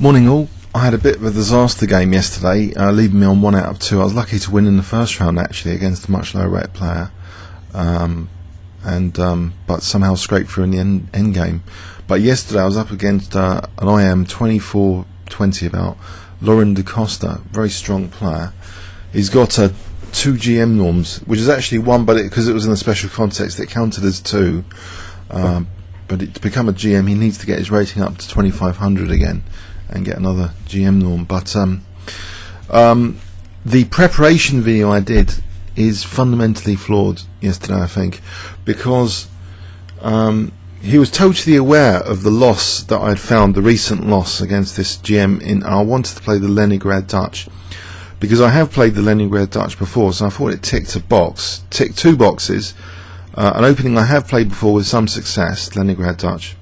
Morning all. I had a bit of a disaster game yesterday, leaving me on 1 out of 2. I was lucky to win in the first round actually against a much lower rated player, but somehow scraped through in the end game. But yesterday I was up against an IM 24-20 about Lauren de Costa, very strong player. He's got 2 GM norms, which is actually 1, but because it was in a special context it counted as 2. But to become a GM he needs to get his rating up to 2500 again and get another GM norm. But the preparation video I did is fundamentally flawed yesterday, I think, because he was totally aware of the loss that I had found, the recent loss against this GM and I wanted to play the Leningrad Dutch because I have played the Leningrad Dutch before, so I thought it ticked 2 boxes. An opening I have played before with some success, Leningrad Dutch.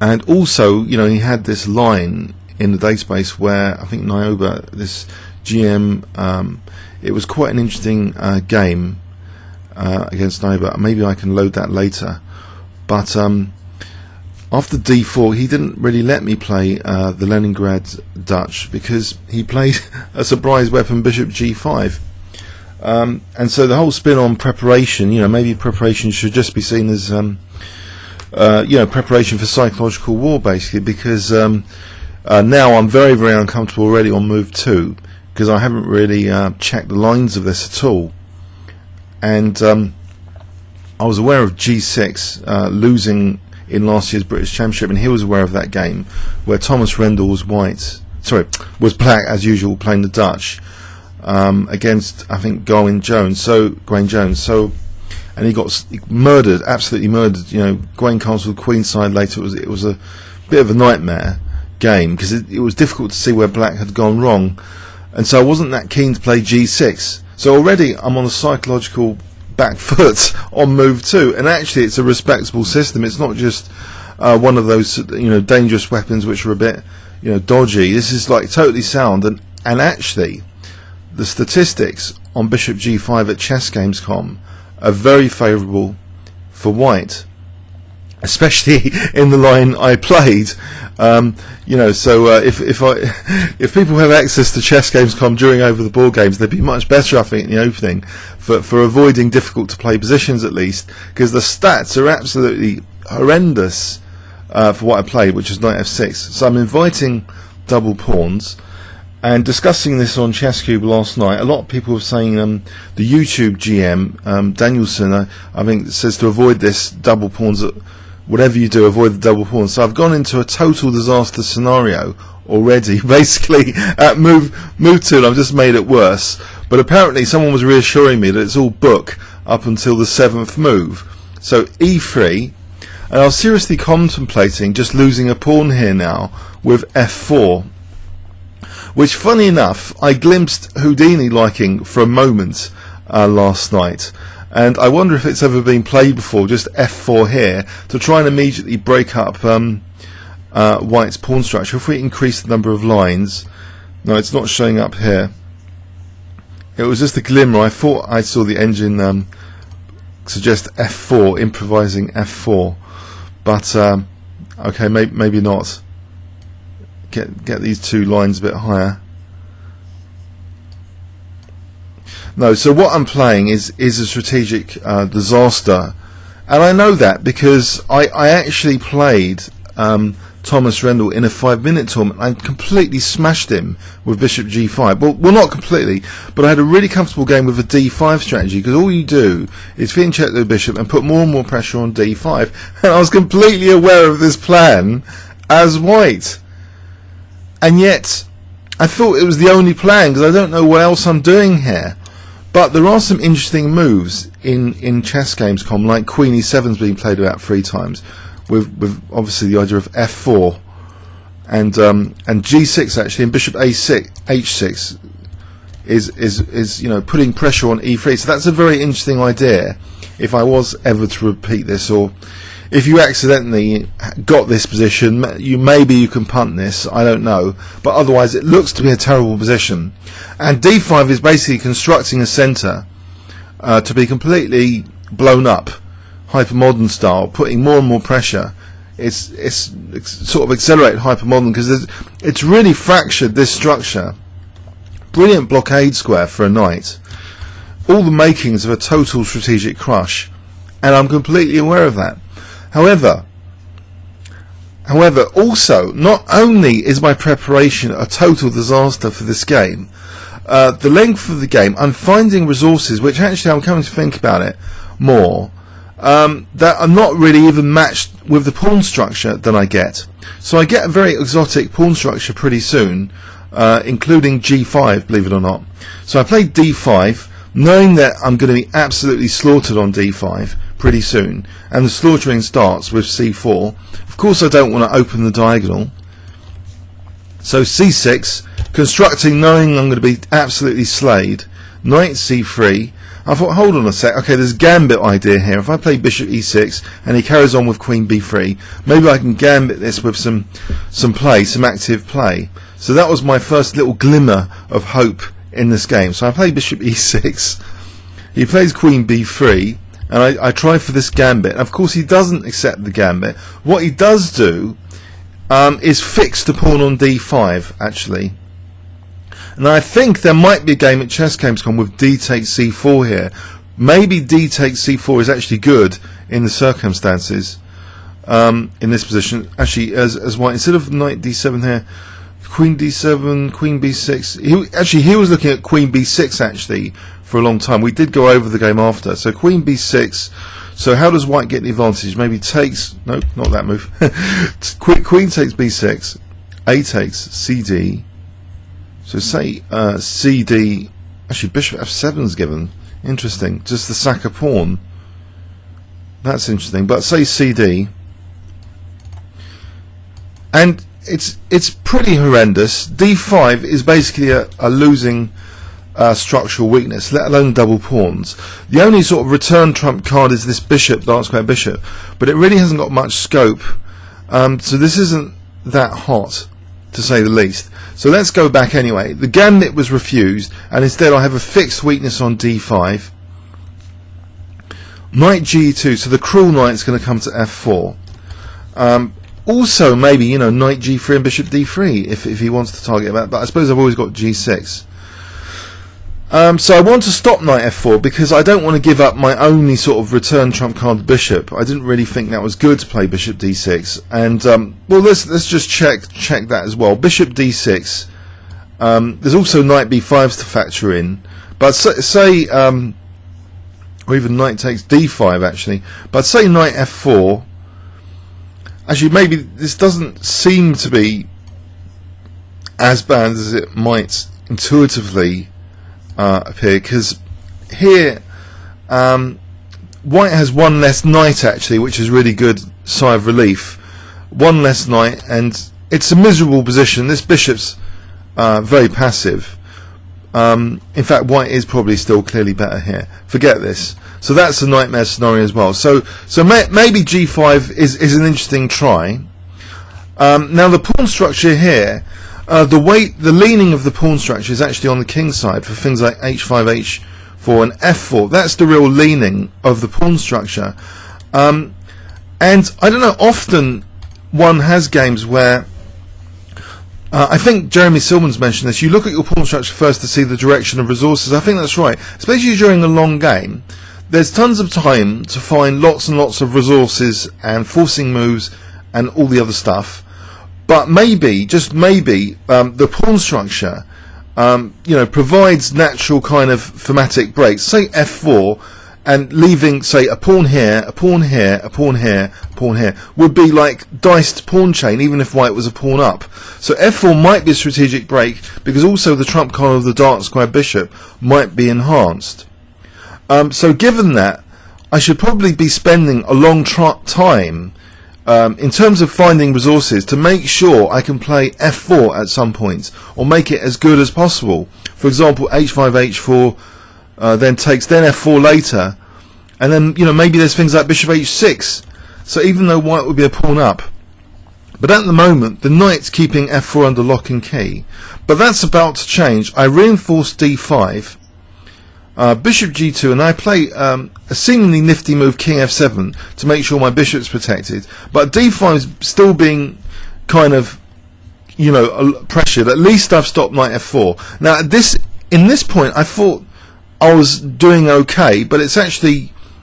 And also, you know, he had this line in the database where I think Nioba, this GM, it was quite an interesting game against Nioba. Maybe I can load that later. But after d4, he didn't really let me play the Leningrad Dutch because he played a surprise weapon, Bishop G5. And so the whole spin on preparation, you know, maybe preparation should just be seen as preparation for psychological war, basically, because now I'm very, very uncomfortable already on move 2 because I haven't really checked the lines of this at all. And I was aware of G6 losing in last year's British Championship, and he was aware of that game where Thomas Rendell was black as usual, playing the Dutch against, I think, Gawain Jones. And he got murdered, absolutely murdered. You know, Gawain castled queenside later. It was a bit of a nightmare game because it was difficult to see where black had gone wrong, and so I wasn't that keen to play G6. So already I'm on a psychological back foot on move 2, and actually it's a respectable system. It's not just one of those dangerous weapons which are a bit dodgy. This is like totally sound, and actually the statistics on Bishop G5 at ChessGames.com are very favourable for white, especially in the line I played. If people have access to ChessGames.com during over the ball games, they'd be much better, I think, in the opening for avoiding difficult to play positions, at least, because the stats are absolutely horrendous for what I played, which is knight f6. So I'm inviting double pawns. And discussing this on ChessCube last night, a lot of people were saying the YouTube GM, Danielson, I think, says to avoid this double pawns. Whatever you do, avoid the double pawns. So I've gone into a total disaster scenario already, basically, at move 2, and I've just made it worse. But apparently someone was reassuring me that it's all book up until the 7th move. So e3, and I was seriously contemplating just losing a pawn here now with f4. Which, funny enough, I glimpsed Houdini liking for a moment last night, and I wonder if it's ever been played before, just f4 here, to try and immediately break up white's pawn structure. If we increase the number of lines, no, it's not showing up here. It was just a glimmer. I thought I saw the engine suggest f4, improvising f4, but okay, maybe not. Get these 2 lines a bit higher. No, so what I'm playing is a strategic disaster, and I know that because I actually played Thomas Rendell in a 5-minute tournament. I completely smashed him with Bishop G5. Well, not completely, but I had a really comfortable game with a D5 strategy, because all you do is fin check the bishop and put more and more pressure on D5, and I was completely aware of this plan as white. And yet, I thought it was the only plan because I don't know what else I'm doing here. But there are some interesting moves in ChessGames.com, like Queen E7's being played about 3 times, with obviously the idea of F4 and G6 actually, and Bishop A6 H6 is putting pressure on E3. So that's a very interesting idea. If I was ever to repeat this, or if you accidentally got this position, maybe you can punt this, I don't know, but otherwise it looks to be a terrible position. And D5 is basically constructing a centre to be completely blown up, hypermodern style, putting more and more pressure it's sort of accelerated hypermodern, because it's really fractured this structure. Brilliant blockade square for a knight, all the makings of a total strategic crush, and I'm completely aware of that. However, also, not only is my preparation a total disaster for this game, the length of the game, I'm finding resources which, actually, I'm coming to think about it more, that are not really even matched with the pawn structure that I get. So I get a very exotic pawn structure pretty soon, including G5, believe it or not. So I play D5, knowing that I'm going to be absolutely slaughtered on D5 pretty soon, and the slaughtering starts with C4. Of course, I don't want to open the diagonal. So C6, constructing, knowing I'm going to be absolutely slayed. Knight C3. I thought, hold on a sec, okay, there's a gambit idea here. If I play bishop E6 and he carries on with queen B3, maybe I can gambit this with some play, some active play. So that was my first little glimmer of hope in this game. So I play bishop E6, he plays queen B3, and I try for this gambit. Of course, he doesn't accept the gambit. What he does do is fix the pawn on D5, actually. And I think there might be a game at ChessGames.com with D takes C4 here. Maybe D takes C4 is actually good in the circumstances, in this position. Actually, as white, instead of knight D7 here, queen D7, queen B6. He was looking at queen B6 actually for a long time. We did go over the game after. So queen B6. So how does white get the advantage? Maybe takes, no, not that move. Queen takes B6, A takes CD. So say CD, actually bishop F7 is given. Interesting, just the sack a pawn. That's interesting. But say CD, and it's pretty horrendous. D5 is basically a losing structural weakness, let alone double pawns. The only sort of return trump card is this bishop, dark square bishop, but it really hasn't got much scope. So this isn't that hot, to say the least. So let's go back anyway. The gambit was refused, and instead I have a fixed weakness on D5. Knight G2, so the cruel knight's going to come to F4. Also, maybe, you know, knight G3 and bishop D3 if he wants to target that, but I suppose I've always got G6. So I want to stop knight F4 because I don't want to give up my only sort of return trump card bishop. I didn't really think that was good to play bishop D6, and well, let's just check that as well. Bishop D6. There's also knight B5s to factor in, but say or even knight takes D5 actually. But say knight F4. Actually, maybe this doesn't seem to be as bad as it might intuitively appear, because here white has one less knight actually, which is really good sigh of relief. One less knight, and it's a miserable position. This bishop's very passive. In fact, white is probably still clearly better here. Forget this. So that's a nightmare scenario as well. So maybe G5 is an interesting try. Now the pawn structure here, the leaning of the pawn structure is actually on the king side for things like H5, H4 and F4. That's the real leaning of the pawn structure. And I don't know, often one has games where I think Jeremy Silman's mentioned this. You look at your pawn structure first to see the direction of resources. I think that's right, especially during a long game. There's tons of time to find lots and lots of resources and forcing moves and all the other stuff. But maybe, just maybe, the pawn structure, you know, provides natural kind of thematic breaks. Say F4, and leaving, say, a pawn here, a pawn here, a pawn here, a pawn here, would be like diced pawn chain, even if white was a pawn up. So F4 might be a strategic break, because also the trump card of the dark square bishop might be enhanced. So given that, I should probably be spending a long time in terms of finding resources to make sure I can play F4 at some point, or make it as good as possible. For example, H5, H4, then takes, then F4 later, and then, you know, maybe there's things like bishop H6. So even though white would be a pawn up, but at the moment the knight's keeping F4 under lock and key. But that's about to change. I reinforce D5. bishop g2, and I play a seemingly nifty move king f7 to make sure my bishop's protected, but d5 is still being kind of, you know, pressured. At least I've stopped knight f4. Now in this point I thought I was doing okay, but it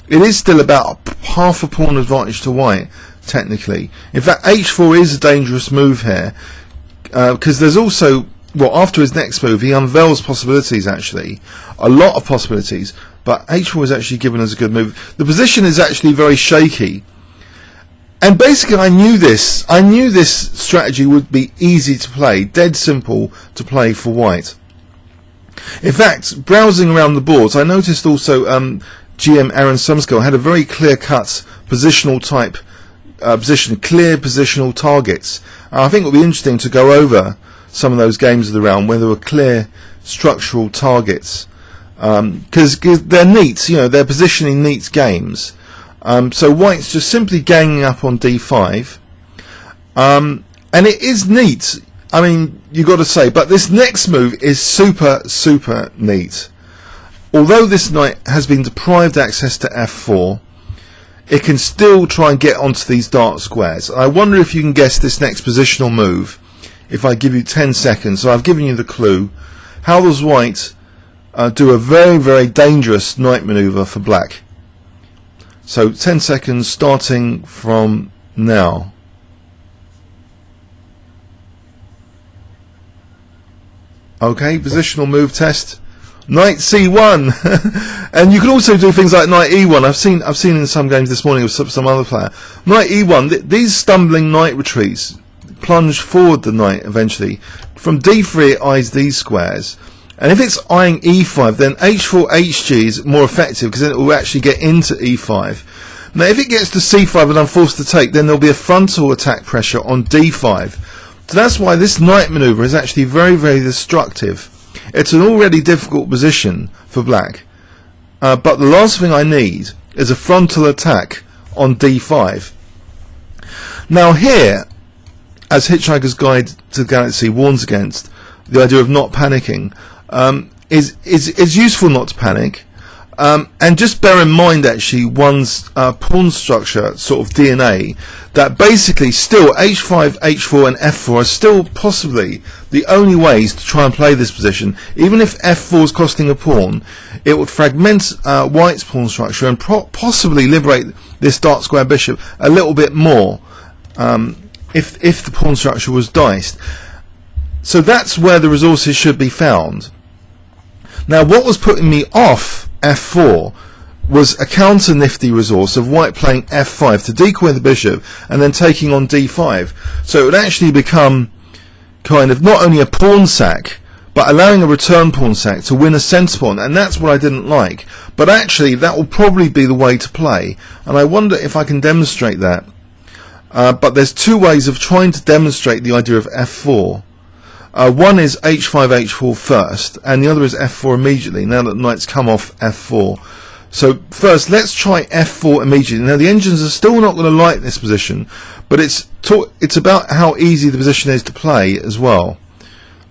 is still about half a pawn advantage to white technically. In fact, h4 is a dangerous move here, because there's also, well, after his next move he unveils possibilities, actually a lot of possibilities, but h4 is actually given as a good move. The position is actually very shaky, and basically I knew this strategy would be easy to play, dead simple to play for white. In fact, browsing around the boards, I noticed also GM Aaron Sumskull had a very clear-cut positional type clear positional targets. I think it would be interesting to go over some of those games of the round where there were clear structural targets, because they're neat, you know, they're positioning neat games. So white's just simply ganging up on d5, and it is neat, I mean, you got to say, but this next move is super neat. Although this knight has been deprived access to f4, it can still try and get onto these dark squares. I wonder if you can guess this next positional move if I give you 10 seconds. So I've given you the clue. How does white do a very dangerous knight maneuver for black? So 10 seconds starting from now. Okay, positional move test. Knight c1, and you can also do things like knight e1. I've seen in some games this morning with some other player. Knight e1. These stumbling knight retreats plunge forward the knight eventually. From d3 it eyes these squares, and if it's eyeing e5, then h4 hg is more effective because then it will actually get into e5. Now, if it gets to c5 and I'm forced to take, then there'll be a frontal attack pressure on d5. So that's why this knight maneuver is actually very destructive. It's an already difficult position for black, but the last thing I need is a frontal attack on d5. Now here, as Hitchhiker's Guide to the Galaxy warns against, the idea of not panicking, is useful not to panic, and just bear in mind actually one's pawn structure sort of DNA, that basically still h5, h4 and f4 are still possibly the only ways to try and play this position. Even if f4 is costing a pawn, it would fragment white's pawn structure and possibly liberate this dark square bishop a little bit more, if the pawn structure was diced. So that's where the resources should be found. Now, what was putting me off f4 was a counter nifty resource of white playing f5 to decoy the bishop and then taking on d5. So it would actually become kind of not only a pawn sack, but allowing a return pawn sack to win a centre pawn, and that's what I didn't like. But actually that will probably be the way to play, and I wonder if I can demonstrate that. But there's two ways of trying to demonstrate the idea of f4. One is h5, h4 first, and the other is f4 immediately, now that the knight's come off f4. So first, let's try f4 immediately. Now the engines are still not going to like this position, but it's about how easy the position is to play as well,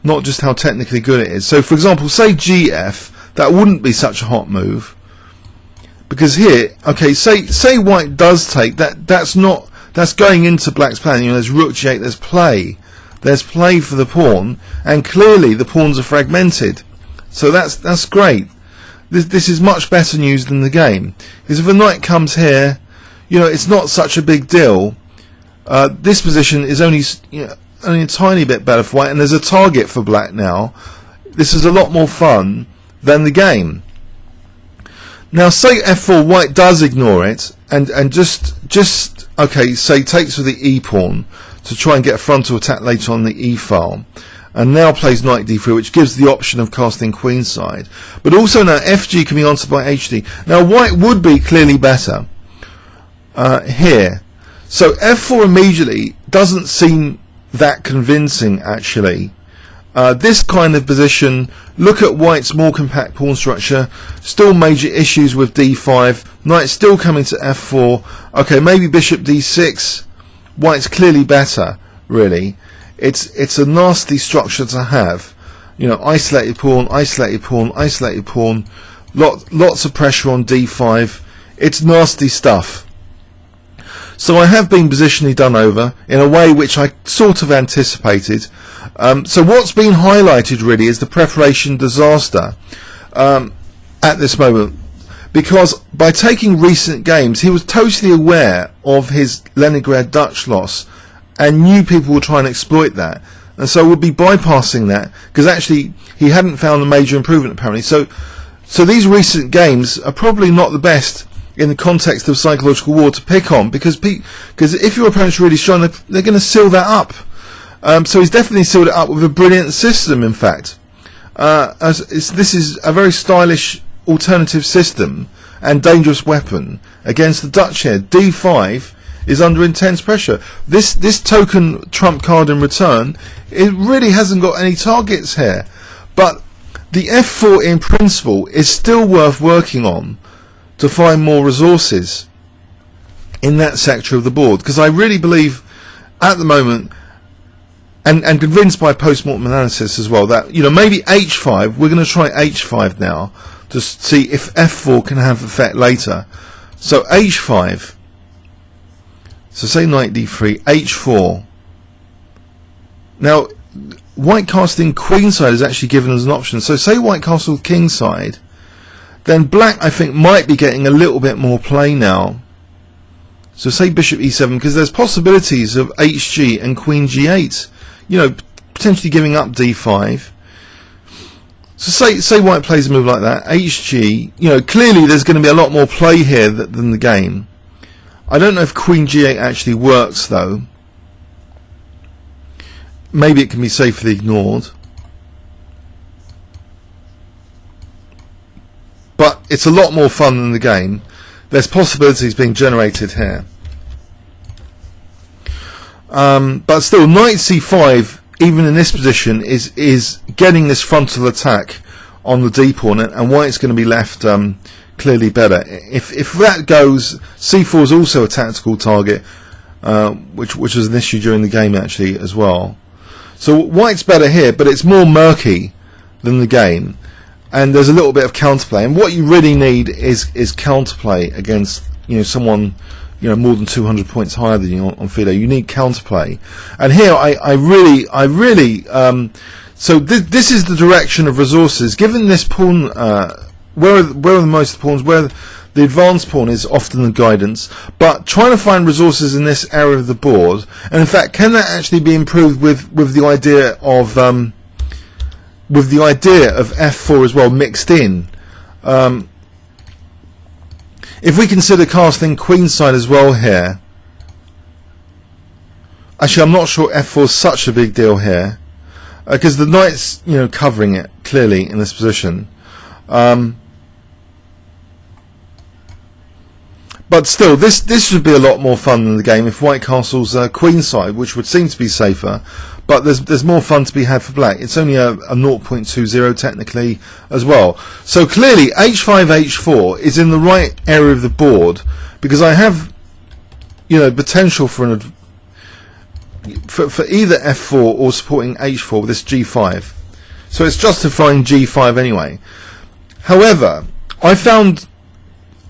not just how technically good it is. So for example, say gf, that wouldn't be such a hot move, because here, okay, say white does take, that's going into black's plan. You know, there's rook g8, there's play. There's play for the pawn, and clearly the pawns are fragmented. So that's great. This is much better news than the game. Because if a knight comes here, you know, it's not such a big deal. This position is only a tiny bit better for white, and there's a target for black now. This is a lot more fun than the game. Now, say f4, white does ignore it, and just okay, say takes with the e pawn to try and get a frontal attack later on the e file, and now plays knight d3, which gives the option of casting queenside. But also now fg can be answered by hd. Now white would be clearly better here. So f4 immediately doesn't seem that convincing actually. This kind of position, look at white's more compact pawn structure, still major issues with d5, knight still coming to f4, okay, maybe bishop d6, white's clearly better, really. It's a nasty structure to have, you know, isolated pawn, isolated pawn, isolated pawn, lots of pressure on d5. It's nasty stuff. So I have been positionally done over in a way which I sort of anticipated. So what's been highlighted really is the preparation disaster at this moment, because by taking recent games he was totally aware of his Leningrad Dutch loss and knew people would try and exploit that, and so would be bypassing that because actually he hadn't found a major improvement apparently. So these recent games are probably not the best in the context of psychological war to pick on, because if your opponent's really strong, they're going to seal that up. So he's definitely sealed it up with a brilliant system, in fact. This is a very stylish alternative system and dangerous weapon against the Dutch here. d5 is under intense pressure. This token trump card in return, it really hasn't got any targets here. But the f4 in principle is still worth working on to find more resources in that sector of the board, because I really believe at the moment, and convinced by post-mortem analysis as well, that maybe h5, we're going to try h5 now to see if f4 can have effect later. So h5, so say knight d3, h4. Now white castling queenside is actually given as an option, so say white castle kingside, then black I think might be getting a little bit more play now. So say bishop e7, because there's possibilities of hg and queen g8, potentially giving up d5. So say white plays a move like that, hg, clearly there's going to be a lot more play here than the game. I don't know if queen g8 actually works though. Maybe it can be safely ignored. But it's a lot more fun than the game. There's possibilities being generated here. But still, knight c5, even in this position, is getting this frontal attack on the d pawn, and white's going to be left clearly better. If that goes, c4 is also a tactical target, which was an issue during the game actually as well. So white's better here, but it's more murky than the game, and there's a little bit of counterplay. And what you really need is counterplay against someone more than 200 points higher than you on FIDE. You need counterplay, and here I really so this is the direction of resources. Given this pawn, where are the most pawns? Where the advanced pawn is often the guidance, but trying to find resources in this area of the board, and in fact, can that actually be improved with the idea of f4 as well mixed in? If we consider castling queenside as well here, actually I'm not sure f4 is such a big deal here, because the knight's covering it clearly in this position. But still, this would be a lot more fun than the game if white castles queenside, which would seem to be safer. But there's more fun to be had for black. It's only a 0.20 technically as well. So clearly, h5, h4 is in the right area of the board, because I have, potential for either f4 or supporting h4 with this g5. So it's justifying g5 anyway. However, I found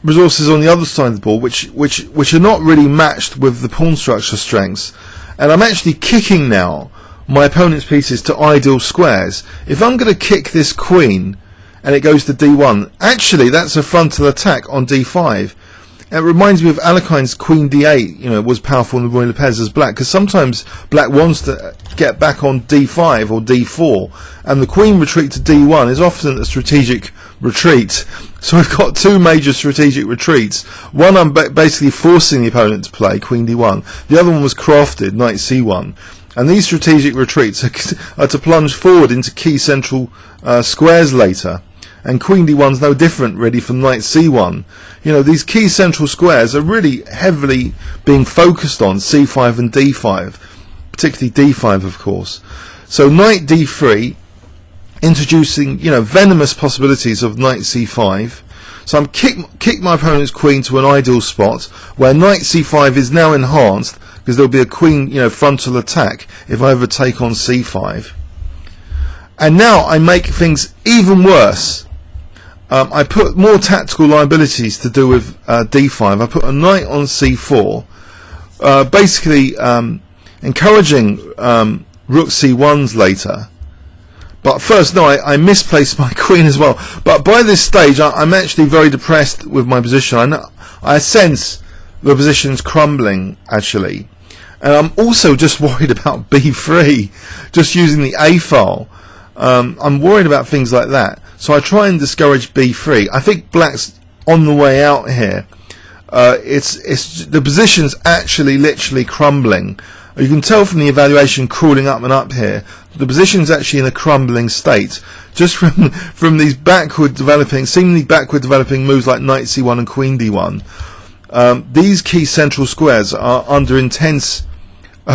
resources on the other side of the board which are not really matched with the pawn structure strengths, and I'm actually kicking now my opponent's pieces to ideal squares. If I'm going to kick this queen and it goes to d1, actually that's a frontal attack on d5. It reminds me of Alekhine's queen d8, was powerful in the Roy Lopez as black, because sometimes black wants to get back on d5 or d4, and the queen retreat to d1 is often a strategic retreat. So we've got two major strategic retreats. One I'm basically forcing the opponent to play, queen d1. The other one was crafted, knight c1. And these strategic retreats are to plunge forward into key central squares later. And queen d1's no different really from knight c1. These key central squares are really heavily being focused on c5 and d5, particularly d5 of course. So knight d3, introducing venomous possibilities of knight c5. So I'm kick my opponent's queen to an ideal spot where knight c5 is now enhanced, because there'll be a queen frontal attack if I ever take on c5. And now I make things even worse. I put more tactical liabilities to do with d5. I put a knight on c4, basically encouraging rook c1s later. But first, no, I misplaced my queen as well. But by this stage, I'm actually very depressed with my position. I sense the position's crumbling, actually. And I'm also just worried about b3, just using the A file. I'm worried about things like that. So I try and discourage b3. I think black's on the way out here. It's the position's actually literally crumbling. You can tell from the evaluation crawling up and up here, the position's actually in a crumbling state. Just from these seemingly backward developing moves like knight c1 and queen d1, these key central squares are under intense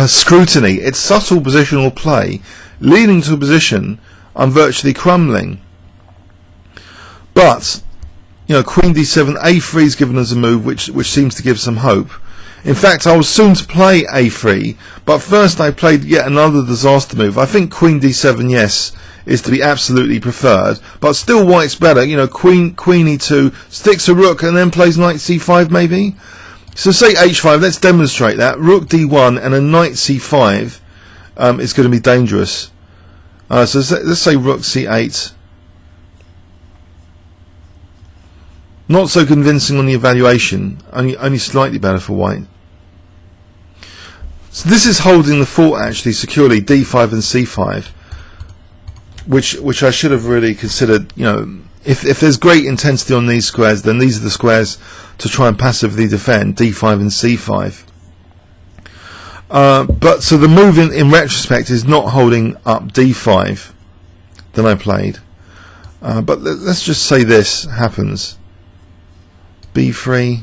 scrutiny. It's subtle positional play, leading to a position I'm virtually crumbling. But, you know, queen d7, a3 is given as a move which seems to give some hope. In fact, I was soon to play a3, but first I played yet another disaster move. I think queen d7, yes, is to be absolutely preferred, but still white's better. You know, queen e2, sticks a rook and then plays knight c5 maybe. So say h5, let's demonstrate that. Rook d1 and a knight c5 is going to be dangerous. So let's say rook c8. Not so convincing on the evaluation, only slightly better for white. So this is holding the fort actually securely, d5 and c5, which I should have really considered. You know, if there's great intensity on these squares, then these are the squares to try and passively defend, d5 and c5. But so the move in retrospect is not holding up d5 that I played. But let's just say this happens. b3.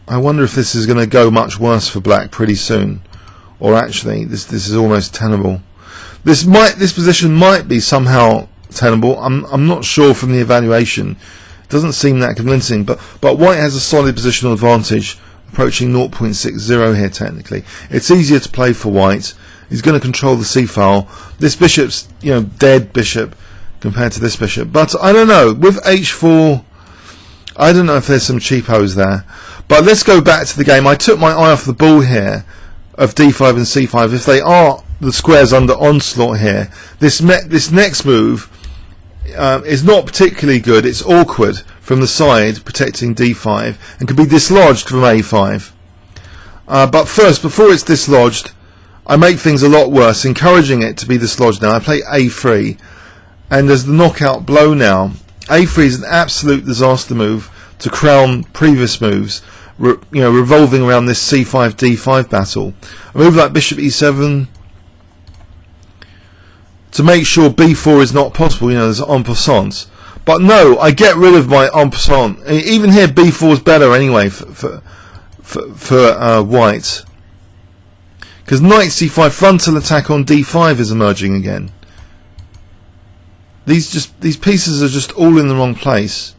I wonder if this is going to go much worse for black pretty soon, or actually this is almost tenable. This position might be somehow tenable. I'm not sure from the evaluation. It doesn't seem that convincing, but white has a solid positional advantage, approaching 0.60 here technically. It's easier to play for white. He's going to control the c file. This bishop's, you know, dead bishop compared to this bishop. But I don't know, with h4, I don't know if there's some cheapos there. But let's go back to the game. I took my eye off the ball here of d5 and c5. If they are the squares under onslaught here, this next move is not particularly good. It's awkward from the side, protecting d5, and can be dislodged from a5. But first, before it's dislodged, I make things a lot worse, encouraging it to be dislodged now. I play a3, and there's the knockout blow now. a3 is an absolute disaster move to crown previous moves, revolving around this c5 d5 battle. A move like bishop e7 to make sure b4 is not possible. You know, there's en passant. But no, I get rid of my en passant. Even here, b4 is better anyway for white, because knight c5 frontal attack on d5 is emerging again. These pieces are just all in the wrong place.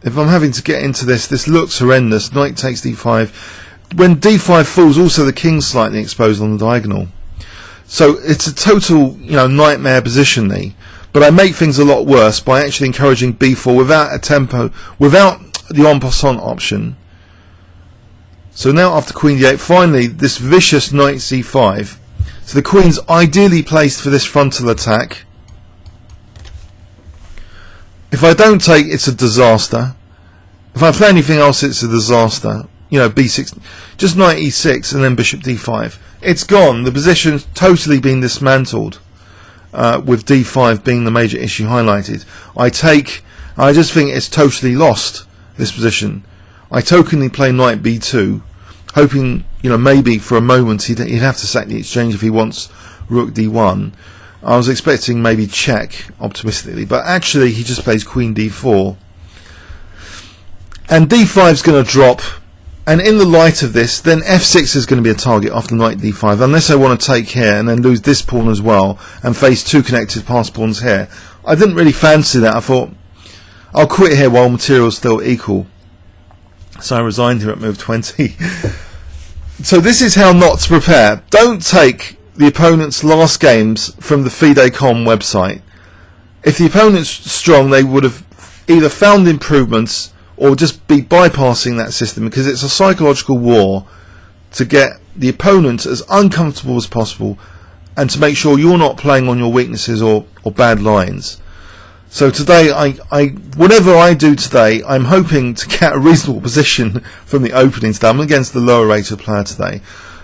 If I'm having to get into this looks horrendous. Knight takes d5. When d5 falls, also the king's slightly exposed on the diagonal. So it's a total, you know, nightmare positionally. But I make things a lot worse by actually encouraging b4 without a tempo, without the en passant option. So now after queen d8, finally this vicious knight c5. So the queen's ideally placed for this frontal attack. If I don't take, it's a disaster. If I play anything else, it's a disaster. You know, b6, just knight e6 and then bishop d5. It's gone. The position's totally been dismantled, with d5 being the major issue highlighted. I just think it's totally lost, this position. I tokenly play knight b2, hoping, you know, maybe for a moment he'd have to sack the exchange if he wants rook d1. I was expecting maybe check, optimistically, but actually he just plays queen d4. And d5's going to drop, and in the light of this, then f6 is going to be a target after knight d5, unless I want to take here and then lose this pawn as well, and face two connected pass pawns here. I didn't really fancy that. I thought, I'll quit here while material's still equal. So I resigned here at move 20. So this is how not to prepare. Don't take the opponent's last games from the FIDE.com website. If the opponent's strong, they would have either found improvements or just be bypassing that system, because it's a psychological war to get the opponent as uncomfortable as possible and to make sure you're not playing on your weaknesses or bad lines. So today, whatever I do today, I'm hoping to get a reasonable position from the opening today. I'm against the lower rated player today,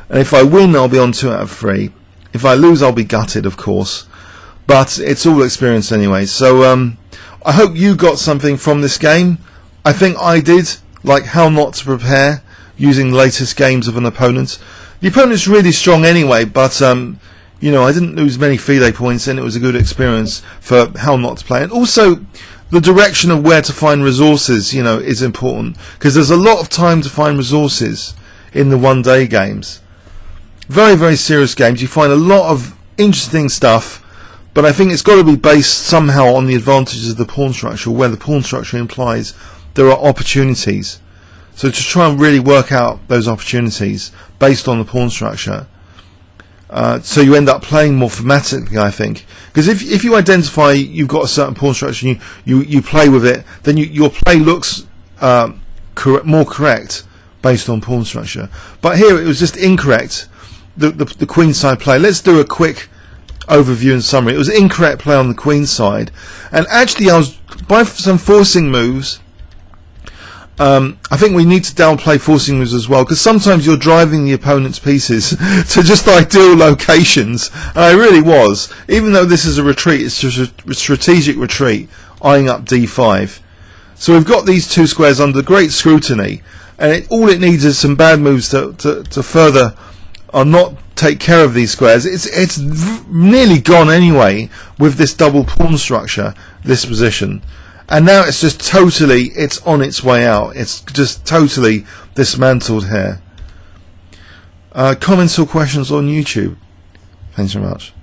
and if I win, I'll be on 2 out of 3. If I lose, I'll be gutted, of course, but it's all experience anyway. So I hope you got something from this game. I think I did, like how not to prepare using the latest games of an opponent. The opponent's really strong anyway, but you know, I didn't lose many FIDE points, and it was a good experience for how not to play. And also, the direction of where to find resources, you know, is important, because there's a lot of time to find resources in the one-day games. Very, very serious games. You find a lot of interesting stuff, but I think it's got to be based somehow on the advantages of the pawn structure, where the pawn structure implies there are opportunities. So to try and really work out those opportunities based on the pawn structure. So you end up playing more thematically, I think, because if you identify you've got a certain pawn structure and you play with it, then your play looks more correct based on pawn structure. But here it was just incorrect, the queen side play. Let's do a quick overview and summary. It was incorrect play on the queen side, and actually I was, by some forcing moves, I think we need to downplay forcing moves as well, because sometimes you're driving the opponent's pieces to just ideal locations, and I really was. Even though this is a retreat, it's just a strategic retreat, eyeing up d5. So we've got these 2 squares under great scrutiny, and all it needs is some bad moves to further or not take care of these squares. It's nearly gone anyway with this double pawn structure, this position. And now it's just totally, it's on its way out. It's just totally dismantled here. Comments or questions on YouTube? Thanks very much.